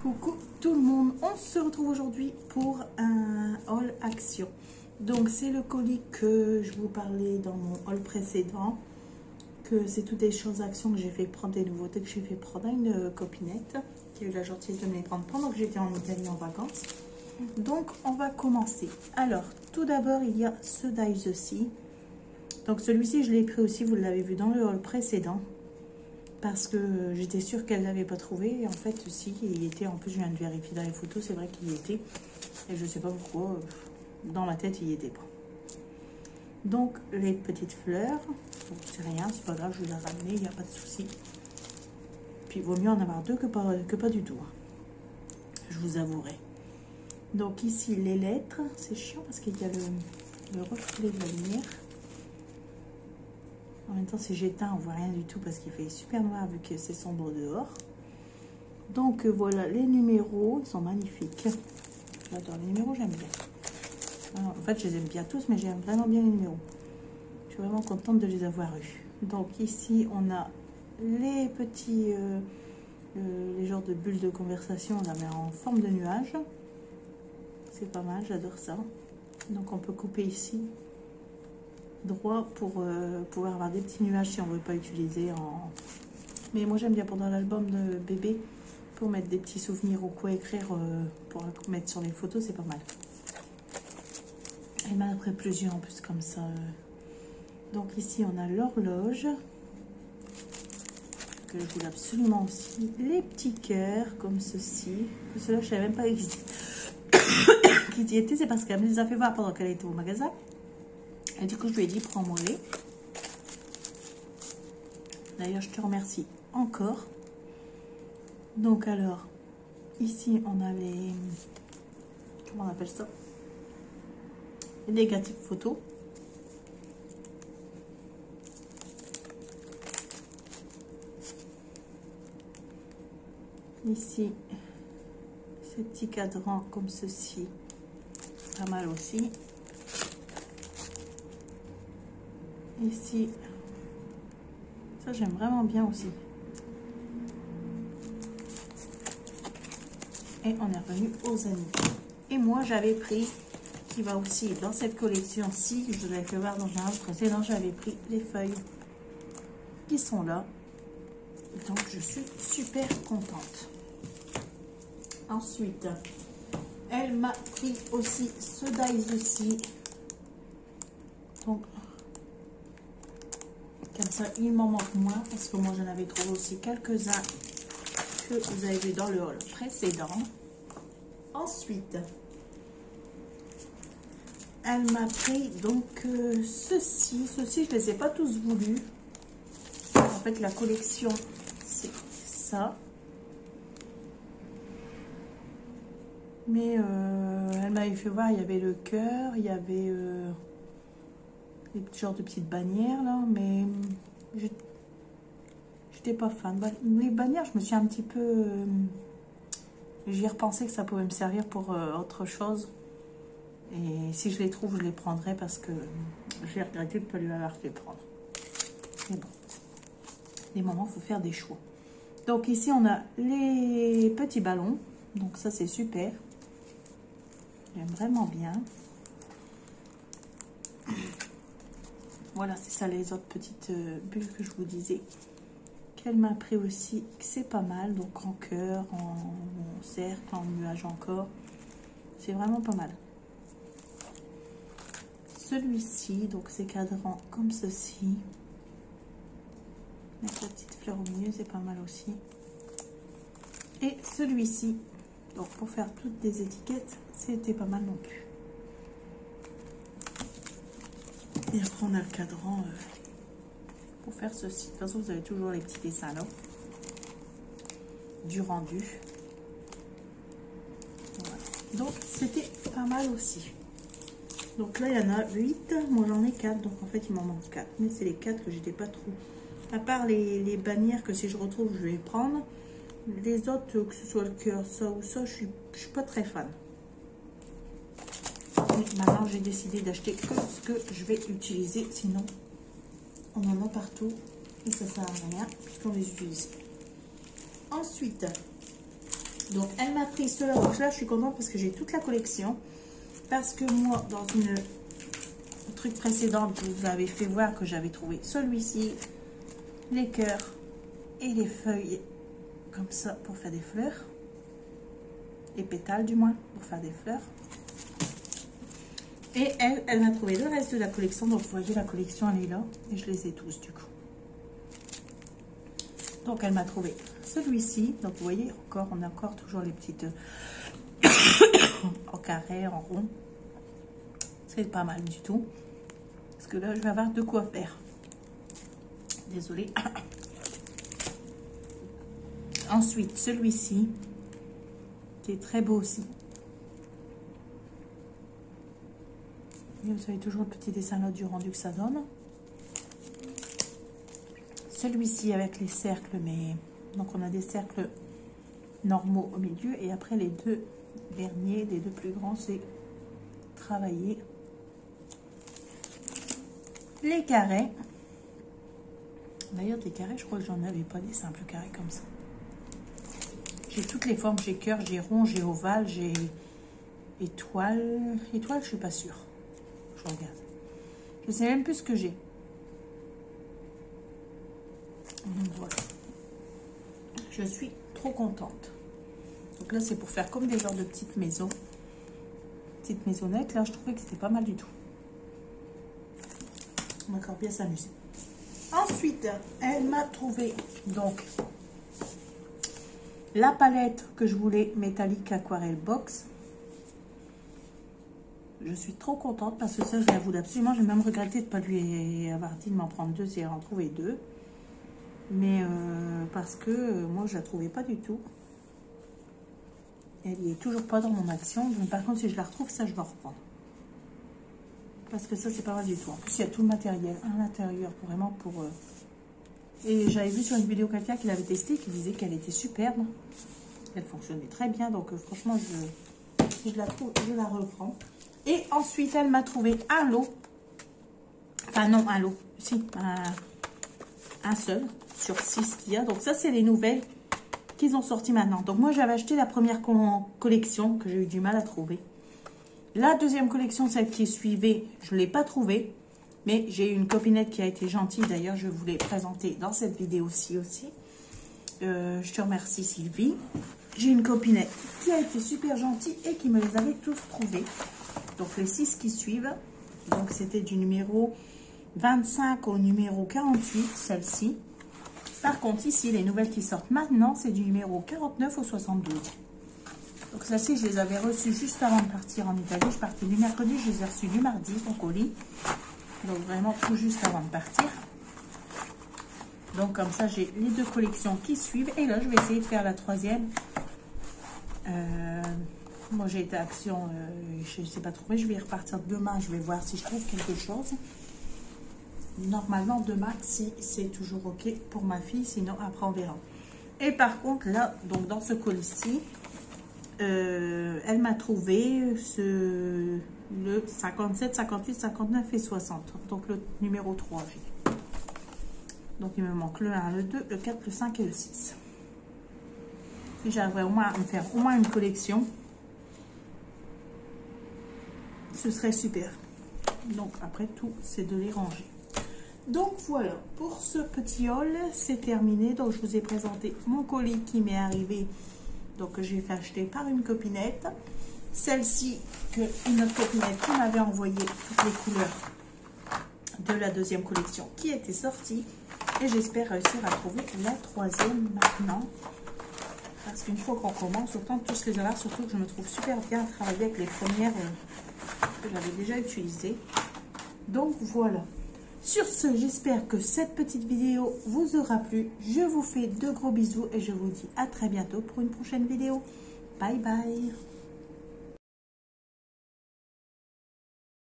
Coucou tout le monde, on se retrouve aujourd'hui pour un haul action. Donc c'est le colis que je vous parlais dans mon haul précédent, que c'est toutes des choses action que j'ai fait prendre, des nouveautés que j'ai fait prendre à une copinette qui a eu la gentillesse de me les prendre pendant que j'étais en Italie en vacances. Donc on va commencer. Alors tout d'abord il y a ce Dive the Sea. Donc celui-ci je l'ai pris aussi, vous l'avez vu dans le haul précédent, parce que j'étais sûre qu'elle n'avait pas trouvé. Et en fait, si, il y était. En plus, je viens de vérifier dans les photos, c'est vrai qu'il y était. Et je ne sais pas pourquoi, dans ma tête, il n'y était pas. Donc, les petites fleurs. C'est rien, c'est pas grave, je vous ai ramené, il n'y a pas de souci. Puis, il vaut mieux en avoir deux que pas du tout. Je vous avouerai. Donc, ici, les lettres. C'est chiant parce qu'il y a le reflet de la lumière. En même temps, si j'éteins, on voit rien du tout parce qu'il fait super noir vu que c'est sombre dehors. Donc voilà, les numéros, ils sont magnifiques. J'adore les numéros, j'aime bien. Alors, en fait, je les aime bien tous, mais j'aime vraiment bien les numéros. Je suis vraiment contente de les avoir eus. Donc ici, on a les petits, les genres de bulles de conversation, là, mais en forme de nuage. C'est pas mal, j'adore ça. Donc on peut couper ici droit pour pouvoir avoir des petits nuages si on ne veut pas utiliser en... Mais moi j'aime bien pendant l'album de bébé pour mettre des petits souvenirs ou quoi écrire pour mettre sur les photos, c'est pas mal. Il m'a après plusieurs en plus comme ça. Donc ici on a l'horloge que je voulais absolument aussi, les petits cœurs comme ceci, que ceux-là je savais même pas qu'ils y étaient, c'est parce qu'elle me les a fait voir pendant qu'elle était au magasin. Et du coup, je lui ai dit, prends-moi-les. D'ailleurs, je te remercie encore. Donc, alors, ici, on a les... Comment on appelle ça? Les négatifs photos. Ici, ces petits cadrans comme ceci. Pas mal aussi. Ici, ça j'aime vraiment bien aussi. Et on est revenu aux amis. Et moi j'avais pris, qui va aussi dans cette collection-ci, je vous l'avais fait voir dans un autre précédent, j'avais pris les feuilles qui sont là. Donc je suis super contente. Ensuite, elle m'a pris aussi ce Dive the Sea. Donc, comme ça, il m'en manque moins parce que moi, j'en avais trouvé aussi quelques-uns que vous avez vu dans le haul précédent. Ensuite, elle m'a pris donc ceci. Ceci, je ne les ai pas tous voulus. En fait, la collection, c'est ça. Mais elle m'avait fait voir, il y avait le cœur, il y avait... des petits genres de petites bannières là, mais j'étais pas fan. Les bannières, je me suis un petit peu... J'y ai repensé que ça pouvait me servir pour autre chose. Et si je les trouve, je les prendrai parce que j'ai regretté de ne pas lui avoir fait prendre. Mais bon, des moments, il faut faire des choix. Donc ici, on a les petits ballons. Donc ça, c'est super. J'aime vraiment bien. Voilà, c'est ça les autres petites bulles que je vous disais. Qu'elle m'a pris aussi, c'est pas mal. Donc en cœur, en cercle, en nuage encore. C'est vraiment pas mal. Celui-ci, donc ces cadrans comme ceci. Mettre la petite fleur au milieu, c'est pas mal aussi. Et celui-ci, donc pour faire toutes des étiquettes, c'était pas mal non plus. Et après, on a le cadran pour faire ceci. De toute façon, vous avez toujours les petits dessins là. Du rendu. Voilà. Donc, c'était pas mal aussi. Donc là, il y en a 8. Moi, j'en ai 4. Donc, en fait, il m'en manque 4. Mais c'est les 4 que j'étais pas trop. À part les bannières que si je retrouve, je vais prendre. Les autres, que ce soit le cœur, ça ou ça, je suis pas très fan. Maintenant, j'ai décidé d'acheter que ce que je vais utiliser. Sinon, on en a partout et ça sert à rien puisqu'on les utilise. Ensuite, Donc, elle m'a pris cela. Donc là, je suis contente parce que j'ai toute la collection. Parce que moi, dans une truc précédent, je vous avais fait voir que j'avais trouvé celui-ci, les cœurs et les feuilles comme ça pour faire des fleurs. Les pétales du moins pour faire des fleurs. Et elle m'a trouvé le reste de la collection. Donc, vous voyez, la collection, elle est là. Et je les ai tous, du coup. Donc, elle m'a trouvé celui-ci. Donc, vous voyez, encore, on a encore toujours les petites en carré, en rond. C'est pas mal du tout. Parce que là, je vais avoir de quoi faire. Désolée. Ensuite, celui-ci, qui est très beau aussi. Et vous avez toujours le petit dessin là du rendu que ça donne. Celui-ci avec les cercles, mais donc on a des cercles normaux au milieu. Et après les deux derniers, les deux plus grands, c'est travailler les carrés. D'ailleurs, des carrés, je crois que j'en avais pas des simples carrés comme ça. J'ai toutes les formes, j'ai cœur, j'ai rond, j'ai ovale, j'ai étoile. Étoile, je suis pas sûre. Je regarde. Je sais même plus ce que j'ai. Voilà. Je suis trop contente. Donc là, c'est pour faire comme des genres de petites maisons. Petites maisonnettes. Là, je trouvais que c'était pas mal du tout. On va encore bien s'amuser. Ensuite, elle m'a trouvé donc la palette que je voulais, métallique aquarelle box. Je suis trop contente parce que ça, je la voulais absolument. J'ai même regretté de ne pas lui avoir dit de m'en prendre deux et en trouver deux. Mais parce que moi, je la trouvais pas du tout. Elle n'y est toujours pas dans mon action. Donc, par contre, si je la retrouve, ça, je vais en reprendre. Parce que ça, c'est pas mal du tout. En plus, il y a tout le matériel à l'intérieur, vraiment pour... Et j'avais vu sur une vidéo quelqu'un qui l'avait testé, qui disait qu'elle était superbe. Elle fonctionnait très bien. Donc, franchement, si je la trouve, je la reprends. Et ensuite, elle m'a trouvé un lot. Enfin, non, un lot. Si, un seul sur 6 qu'il y a. Donc, ça, c'est les nouvelles qu'ils ont sorties maintenant. Donc, moi, j'avais acheté la première collection que j'ai eu du mal à trouver. La deuxième collection, celle qui suivait, je ne l'ai pas trouvée. Mais j'ai eu une copinette qui a été gentille. D'ailleurs, je vous l'ai présentée dans cette vidéo-ci aussi. Je te remercie, Sylvie. J'ai une copinette qui a été super gentille et qui me les avait tous trouvés. Donc, les 6 qui suivent. Donc, c'était du numéro 25 au numéro 48, celle-ci. Par contre, ici, les nouvelles qui sortent maintenant, c'est du numéro 49 au 72. Donc, celles-ci, je les avais reçues juste avant de partir en Italie. Je partais du mercredi, je les ai reçues du mardi, mon colis. Donc, vraiment tout juste avant de partir. Donc, comme ça, j'ai les deux collections qui suivent. Et là, je vais essayer de faire la troisième. Moi, j'ai été à Action, je ne sais pas trouver. Je vais repartir demain. Je vais voir si je trouve quelque chose. Normalement, demain, si c'est toujours OK pour ma fille. Sinon, après, on verra. Et par contre, là, donc dans ce colis-ci, elle m'a trouvé le 57, 58, 59 et 60. Donc, le numéro 3, j'ai. Donc, il me manque le 1, le 2, le 4, le 5 et le 6. Si j'arriverais au moins à me faire au moins une collection, ce serait super. Donc, après tout, c'est de les ranger. Donc, voilà. Pour ce petit haul, c'est terminé. Donc, je vous ai présenté mon colis qui m'est arrivé. Donc, que j'ai fait acheter par une copinette. Celle-ci, une autre copinette qui m'avait envoyé toutes les couleurs de la deuxième collection qui était sortie. Et j'espère réussir à trouver la troisième maintenant. Parce qu'une fois qu'on commence, autant tous les avoir, surtout que je me trouve super bien à travailler avec les premières que j'avais déjà utilisées. Donc voilà. Sur ce, j'espère que cette petite vidéo vous aura plu. Je vous fais de gros bisous et je vous dis à très bientôt pour une prochaine vidéo. Bye bye.